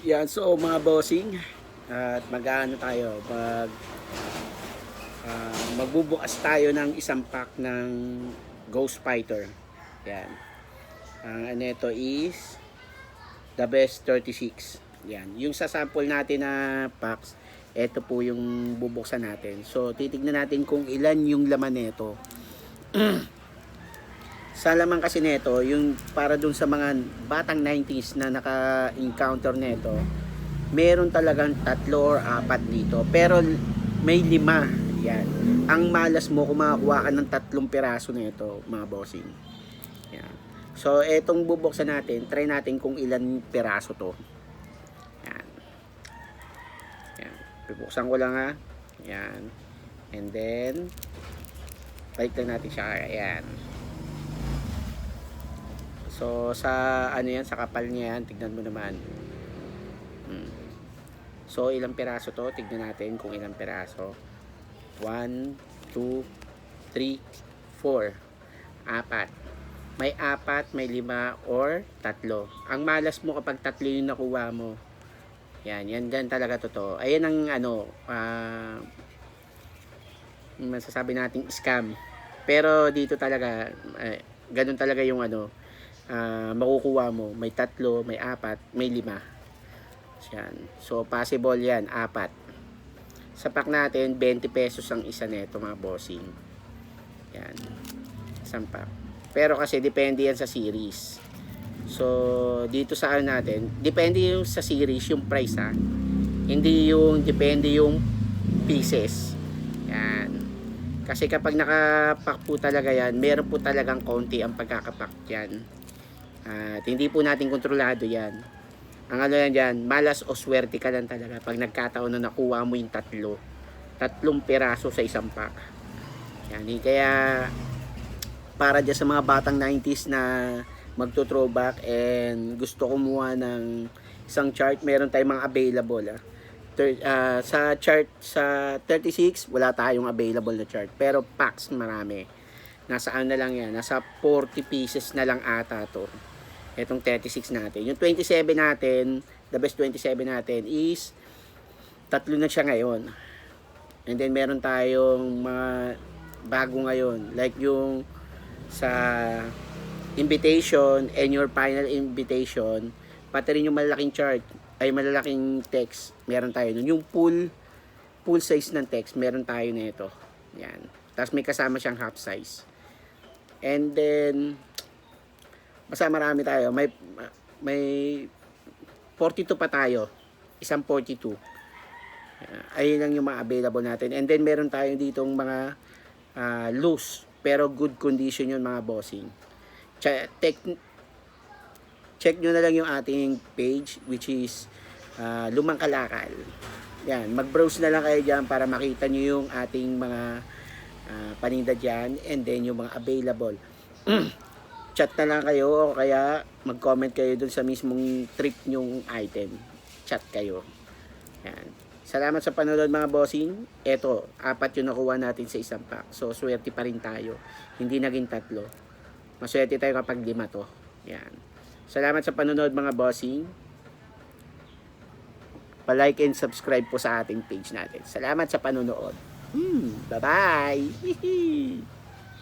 Yan, so mga bossing, at mag-aano tayo, magbubukas tayo ng isang pack ng Ghost Fighter. Yan. Ang ano ito is the best 36. Yan. Yung sa sample natin na packs, ito po yung bubuksan natin. So titignan natin kung ilan yung laman nito. Sa laman kasi nito, yung para dun sa mga batang 90s na naka-encounter nito, meron talagang 3 or 4 dito. Pero may 5. Yan. Ang malas mo kung makakuha ka ng 3 piraso nito, mga bossing. Yan. So, etong bubuksan natin, try natin kung ilan piraso to. Yan. Yan. Bubuksan ko lang ha. Yan. And then, balik lang natin siya. Ayan. So, sa ano yan, sa kapal niya yan, tignan mo naman. So, ilang piraso to? Tignan natin kung ilang piraso. 1, 2, 3, 4. 4. May 4, may 5, or 3. Ang malas mo kapag 3 yung nakuha mo. Yan, yan gan talaga totoo. Ayan ang ano, masasabi nating scam. Pero dito talaga, ganun talaga yung ano, makukuha mo. May 3, may 4, may 5. Yan. So, possible yan, 4. Sa pack natin, 20 pesos ang isa nito, mga bossing. Yan. Isang pack. Pero kasi, depende yan sa series. So, dito sa ano natin, depende yung sa series, yung price ha. Hindi yung, depende yung pieces. Yan. Kasi kapag nakapack po talaga yan, meron po talagang konti ang pagkakapack yan. At hindi po natin kontrolado yan. Ang ano yan dyan, malas o swerte ka lang talaga pag nagkataon na nakuha mo yung 3 piraso sa isang pack. Yan, kaya para dyan sa mga batang 90s na magto-throwback and gusto kumuha ng isang chart, meron tayong mga available. Sa chart, sa 36, wala tayong available na chart. Pero packs marami. Nasa ano na lang yan, nasa 40 pieces na lang ata to. Itong 36 natin. Yung 27 natin, the best 27 natin is 3 na siya ngayon. And then meron tayong mga bago ngayon. Like yung sa invitation and your final invitation, pati rin yung malalaking chart, ay malalaking text, meron tayo nun. Yung full size ng text, meron tayo nito. Yan. Tapos may kasama siyang half size. And then basta marami tayo. May 42 pa tayo. Isang 42. Ayun lang yung mga available natin. And then meron tayo ditong mga loose pero good condition yun, mga bossing. Check nyo na lang yung ating page, which is Lumang Kalakal. Yan, mag-browse na lang kayo dyan para makita nyo yung ating mga paninda dyan, and then yung mga available. Chat na lang kayo o kaya mag-comment kayo dun sa mismong trip nyong item. Chat kayo. Yan. Salamat sa panonood, mga bossing. Eto, 4 yung nakuha natin sa isang pack. So, swerte pa rin tayo. Hindi naging 3. Maswerte tayo kapag 5 to. Yan. Salamat sa panonood, mga bossing. Pa-like and subscribe po sa ating page natin. Salamat sa panonood. Bye-bye!